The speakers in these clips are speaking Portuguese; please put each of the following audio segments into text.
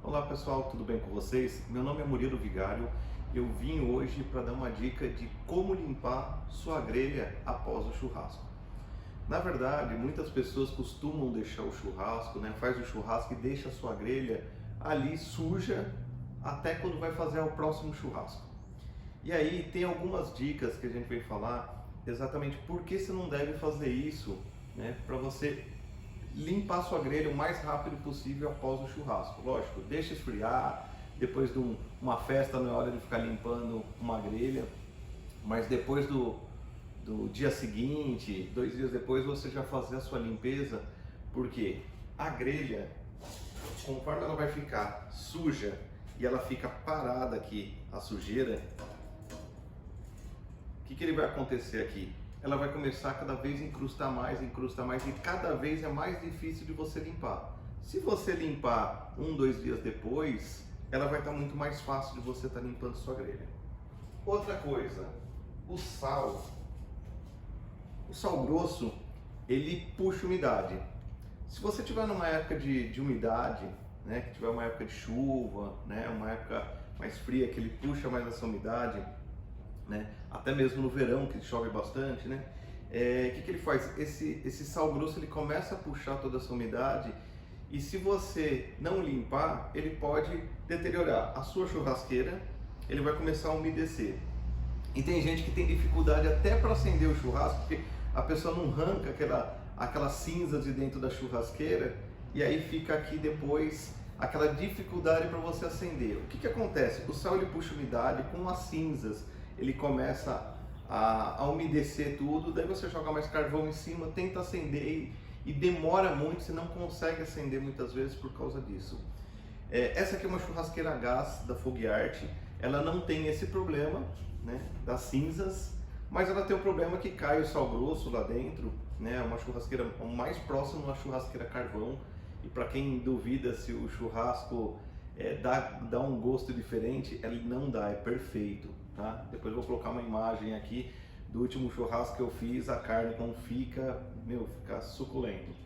Olá pessoal, tudo bem com vocês? Meu nome é Murilo Vigário. Eu vim hoje para dar uma dica de como limpar sua grelha após o churrasco. Na verdade, muitas pessoas costumam deixar o churrasco, faz o churrasco e deixa a sua grelha ali suja até quando vai fazer o próximo churrasco. E aí tem algumas dicas que a gente vem falar exatamente por que você não deve fazer isso, para você limpar sua grelha o mais rápido possível após o churrasco. Lógico, deixa esfriar, depois de uma festa não é hora de ficar limpando uma grelha, mas depois do dia seguinte, 2 dias depois, você já fazer a sua limpeza, porque a grelha, conforme ela vai ficar suja e ela fica parada aqui, a sujeira, o que ele vai acontecer aqui? Ela vai começar a cada vez encrustar mais e cada vez é mais difícil de você limpar. Se você limpar 2 dias depois, ela vai estar muito mais fácil de você estar limpando sua grelha. Outra coisa, o sal grosso, ele puxa umidade. Se você tiver numa época de umidade, que tiver uma época de chuva, uma época mais fria, que ele puxa mais essa umidade, até mesmo no verão que chove bastante, que ele faz? Esse sal grosso ele começa a puxar toda essa umidade e se você não limpar, ele pode deteriorar a sua churrasqueira, ele vai começar a umedecer. E tem gente que tem dificuldade até para acender o churrasco, porque a pessoa não arranca aquelas cinzas de dentro da churrasqueira e aí fica aqui depois aquela dificuldade para você acender. O que acontece? O sal ele puxa umidade com as cinzas, ele começa a umedecer tudo, daí você joga mais carvão em cima, tenta acender e demora muito, você não consegue acender muitas vezes por causa disso. Essa aqui é uma churrasqueira a gás da Fogiart, ela não tem esse problema das cinzas, mas ela tem o problema que cai o sal grosso lá dentro, uma churrasqueira mais próxima a uma churrasqueira carvão, e para quem duvida se o churrasco dá um gosto diferente, ele não dá, é perfeito, tá? Depois eu vou colocar uma imagem aqui do último churrasco que eu fiz, a carne como fica suculento.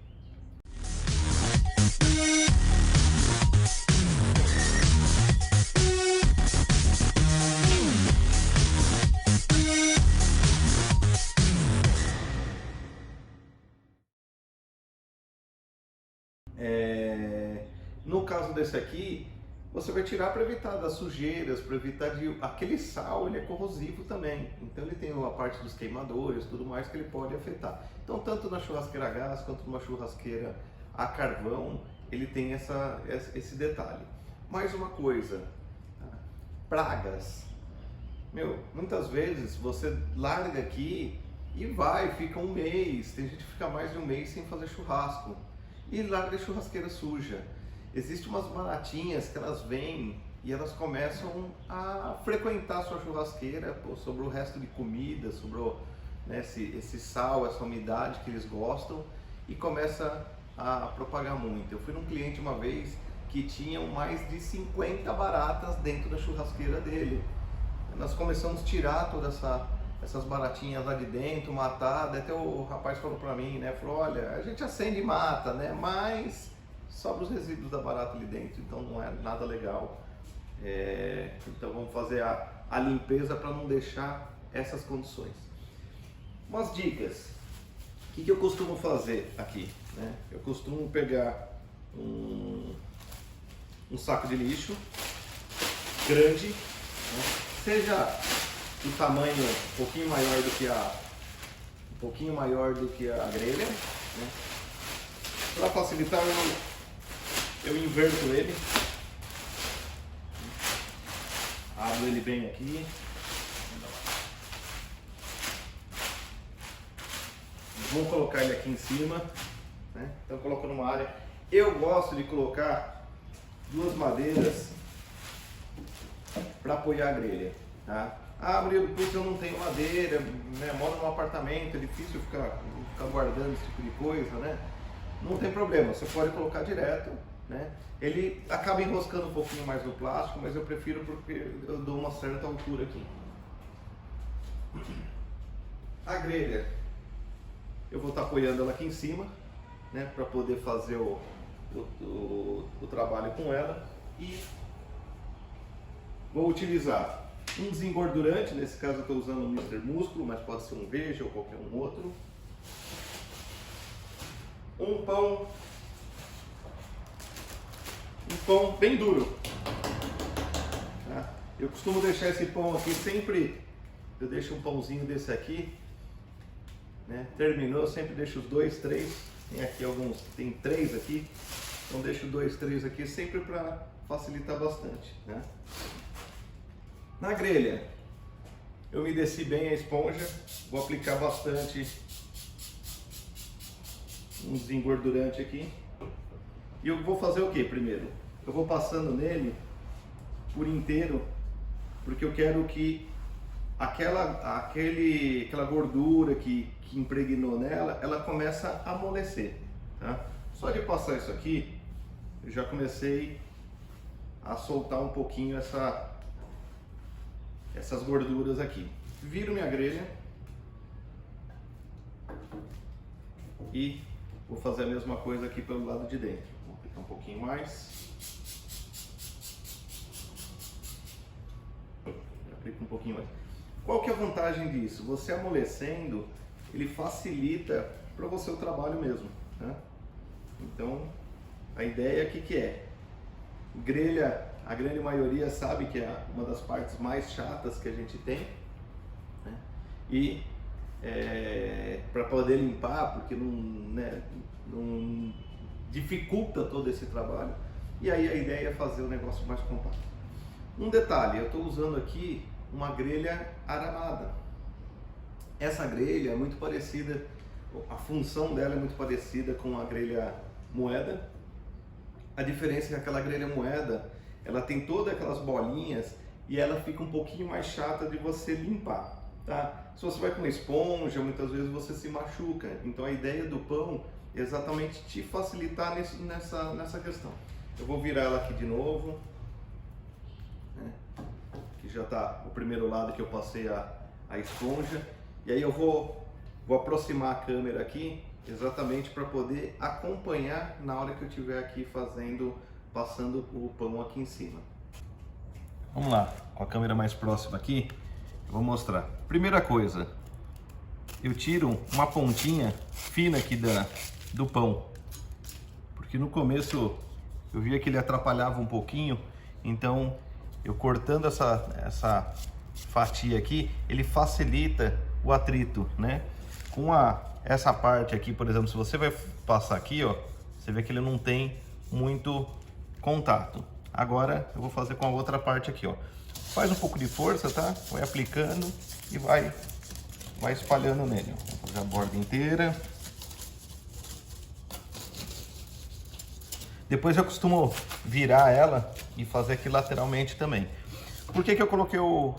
No caso desse aqui, você vai tirar para evitar das sujeiras, para evitar aquele sal, ele é corrosivo também, então ele tem a parte dos queimadores, tudo mais que ele pode afetar. Então tanto na churrasqueira a gás quanto numa churrasqueira a carvão, ele tem esse detalhe. Mais uma coisa, pragas. Muitas vezes você larga aqui e fica um mês, tem gente que fica mais de um mês sem fazer churrasco e larga a churrasqueira suja. Existem umas baratinhas que elas vêm e elas começam a frequentar a sua churrasqueira sobre o resto de comida, sobre esse sal, essa umidade que eles gostam e começa a propagar muito. Eu fui num cliente uma vez que tinham mais de 50 baratas dentro da churrasqueira dele. Nós começamos a tirar todas essas baratinhas lá de dentro, matar, até o rapaz falou pra mim, falou, olha, a gente acende e mata, mas sobra os resíduos da barata ali dentro, então não é nada legal. Então vamos fazer a limpeza para não deixar essas condições. Umas dicas, o que eu costumo fazer aqui? Eu costumo pegar um saco de lixo grande, seja do tamanho um pouquinho maior do que a grelha, para facilitar eu inverto ele, abro ele bem aqui, vou colocar ele aqui em cima, então eu coloco numa área. Eu gosto de colocar 2 madeiras para apoiar a grelha, tá? Murilo, putz, eu não tenho madeira, moro num apartamento, é difícil ficar guardando esse tipo de coisa, Não tem problema, você pode colocar direto, Ele acaba enroscando um pouquinho mais no plástico, mas eu prefiro porque eu dou uma certa altura aqui. A grelha, eu vou estar apoiando ela aqui em cima, para poder fazer o trabalho com ela. E vou utilizar um desengordurante, nesse caso eu estou usando o Mr. Músculo, mas pode ser um Veja ou qualquer um outro. Um pão bem duro. Tá? Eu costumo deixar esse pão aqui sempre, eu deixo um pãozinho desse aqui, né? Terminou, eu sempre deixo os 2, 3, tem aqui alguns, tem 3 aqui, então deixo 2, 3 aqui sempre para facilitar bastante, né? Na grelha, eu umedeci bem a esponja, vou aplicar bastante um desengordurante aqui. E eu vou fazer o que primeiro? Eu vou passando nele por inteiro, porque eu quero que aquela gordura que impregnou nela, ela começa a amolecer, tá? Só de passar isso aqui, eu já comecei a soltar um pouquinho essas gorduras aqui. Viro minha grelha e vou fazer a mesma coisa aqui pelo lado de dentro. Vou aplicar um pouquinho mais. Aplico um pouquinho mais. Qual que é a vantagem disso? Você amolecendo, ele facilita para você o trabalho mesmo, né? Então, a ideia aqui que é grelha, a grande maioria sabe que é uma das partes mais chatas que a gente tem, né? E para poder limpar, porque não dificulta todo esse trabalho, e aí a ideia é fazer o negócio mais compacto. Um detalhe, eu estou usando aqui uma grelha aramada. Essa grelha é muito parecida, a função dela é muito parecida com a grelha moeda. A diferença é que aquela grelha moeda, ela tem todas aquelas bolinhas e ela fica um pouquinho mais chata de você limpar, tá? Se você vai com uma esponja, muitas vezes você se machuca. Então a ideia do pão é exatamente te facilitar nessa questão. Eu vou virar ela aqui de novo, né? Que já está o primeiro lado que eu passei a esponja. E aí eu vou aproximar a câmera aqui, exatamente para poder acompanhar na hora que eu estiver aqui passando o pão aqui em cima. Vamos lá, com a câmera mais próxima aqui, eu vou mostrar. Primeira coisa, eu tiro uma pontinha fina aqui do pão, porque no começo eu via que ele atrapalhava um pouquinho, então eu cortando essa fatia aqui, ele facilita o atrito, né? Com essa parte aqui, por exemplo, se você vai passar aqui, ó, você vê que ele não tem muito contato. Agora eu vou fazer com a outra parte aqui, ó. Faz um pouco de força, tá? Vai aplicando e vai espalhando nele. Vou fazer a borda inteira. Depois eu costumo virar ela e fazer aqui lateralmente também. Por que que eu coloquei o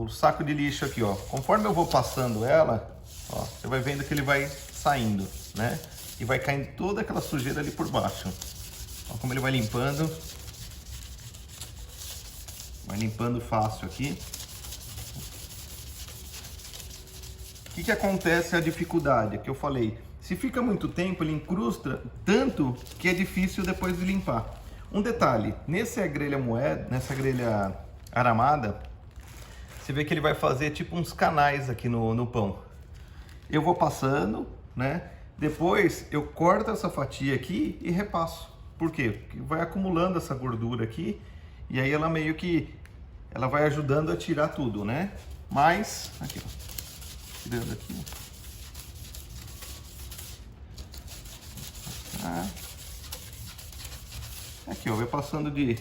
saco de lixo aqui, ó? Conforme eu vou passando ela, ó, você vai vendo que ele vai saindo, né? E vai caindo toda aquela sujeira ali por baixo. Ó, como ele vai limpando. Vai limpando fácil aqui. O que acontece a dificuldade? Que eu falei, se fica muito tempo, ele incrusta tanto que é difícil depois de limpar. Um detalhe, nessa grelha aramada, você vê que ele vai fazer tipo uns canais aqui no pão. Eu vou passando, né? Depois eu corto essa fatia aqui e repasso. Por quê? Porque vai acumulando essa gordura aqui e aí ela meio que ela vai ajudando a tirar tudo, né? Mas aqui, ó, tirando aqui. Aqui, ó, vai passando de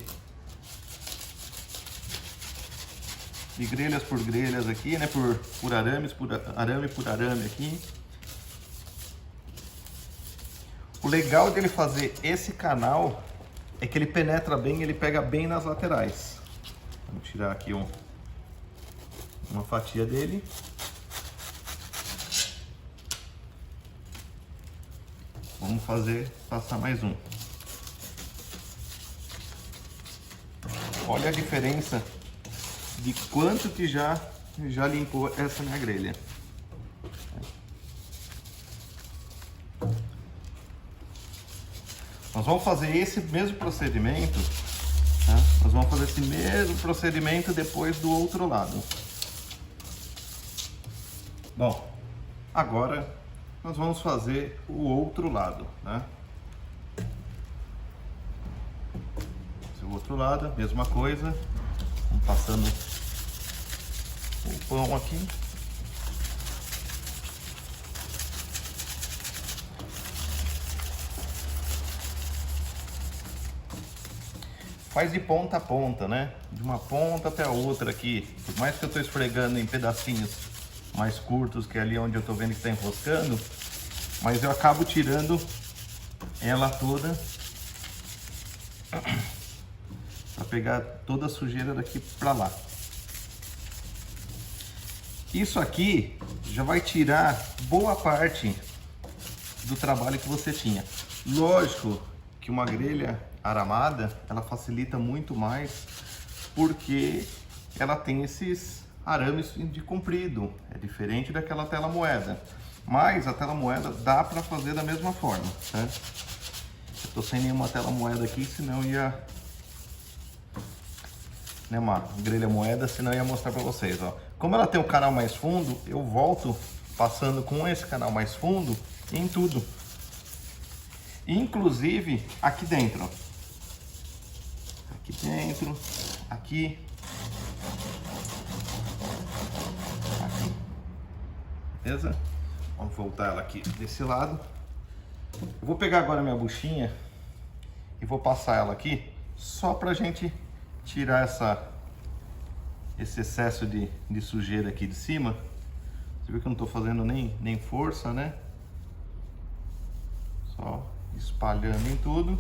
grelhas por grelhas aqui, né? Por arames, por arame aqui. O legal dele fazer esse canal é que ele penetra bem, ele pega bem nas laterais. Vamos tirar aqui uma fatia dele. Vamos passar mais um. Olha a diferença de quanto que já limpou essa minha grelha. Nós vamos fazer esse mesmo procedimento, tá? Nós vamos fazer esse mesmo procedimento depois do outro lado. Bom, agora nós vamos fazer o outro lado, né? O outro lado, mesma coisa. Vamos passando o pão aqui. Faz de ponta a ponta, né? De uma ponta até a outra aqui. Por mais que eu estou esfregando em pedacinhos mais curtos, que é ali onde eu estou vendo que está enroscando, mas eu acabo tirando ela toda para pegar toda a sujeira daqui para lá. Isso aqui já vai tirar boa parte do trabalho que você tinha. Lógico que uma grelha aramada, ela facilita muito mais porque ela tem esses arames de comprido, é diferente daquela tela moeda, mas a tela moeda dá para fazer da mesma forma, né? Eu tô sem nenhuma tela moeda aqui, senão ia, né, uma grelha moeda, senão ia mostrar para vocês, ó. Como ela tem um canal mais fundo, eu volto passando com esse canal mais fundo em tudo, inclusive aqui dentro, ó. Aqui dentro, aqui, beleza? Vamos voltar ela aqui desse lado. Eu vou pegar agora minha buchinha e vou passar ela aqui só pra gente tirar esse excesso de sujeira aqui de cima. Você viu que eu não tô fazendo nem força, né? Só espalhando em tudo.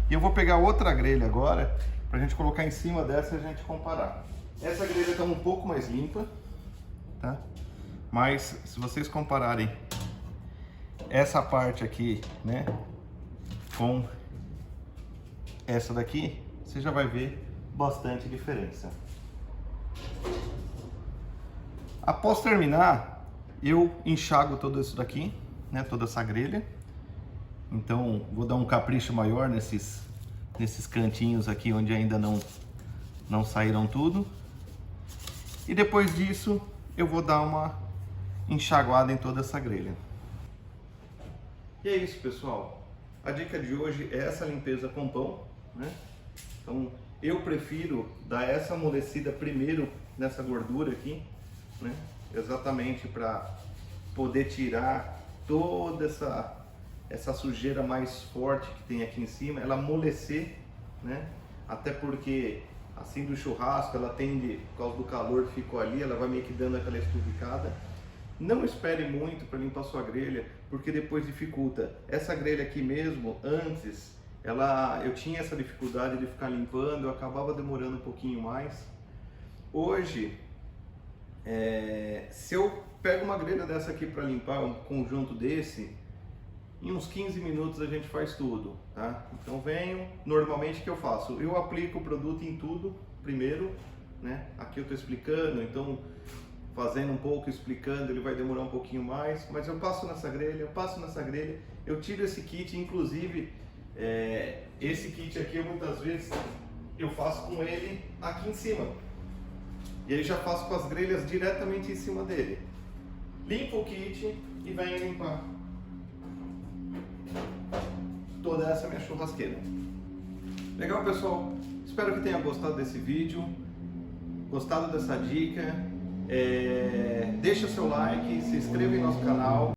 E eu vou pegar outra grelha agora pra gente colocar em cima dessa e a gente comparar. Essa grelha tá um pouco mais limpa, tá? Mas se vocês compararem essa parte aqui, né, com essa daqui, você já vai ver bastante diferença. Após terminar, eu enxago todo isso daqui, né, toda essa grelha. Então vou dar um capricho maior nesses cantinhos aqui onde ainda não saíram tudo. E depois disso eu vou dar uma enxaguada em toda essa grelha. E é isso, pessoal. A dica de hoje é essa limpeza com pão, né? Então eu prefiro dar essa amolecida primeiro nessa gordura aqui, né? Exatamente para poder tirar toda essa sujeira mais forte que tem aqui em cima, ela amolecer, né? Até porque assim do churrasco ela tende, por causa do calor que ficou ali, ela vai meio que dando aquela estufada. Não espere muito para limpar sua grelha, porque depois dificulta. Essa grelha aqui mesmo, antes, eu tinha essa dificuldade de ficar limpando, eu acabava demorando um pouquinho mais. Hoje, se eu pego uma grelha dessa aqui para limpar, um conjunto desse, em uns 15 minutos a gente faz tudo, tá? Então venho, normalmente o que eu faço? Eu aplico o produto em tudo primeiro, né? Aqui eu estou explicando, então fazendo um pouco, explicando, ele vai demorar um pouquinho mais, mas eu passo nessa grelha, eu tiro esse kit, inclusive esse kit aqui muitas vezes eu faço com ele aqui em cima, e aí já faço com as grelhas diretamente em cima dele. Limpo o kit e venho limpar toda essa minha churrasqueira. Legal, pessoal? Espero que tenha gostado desse vídeo, gostado dessa dica. Deixa seu like, se inscreva em nosso canal.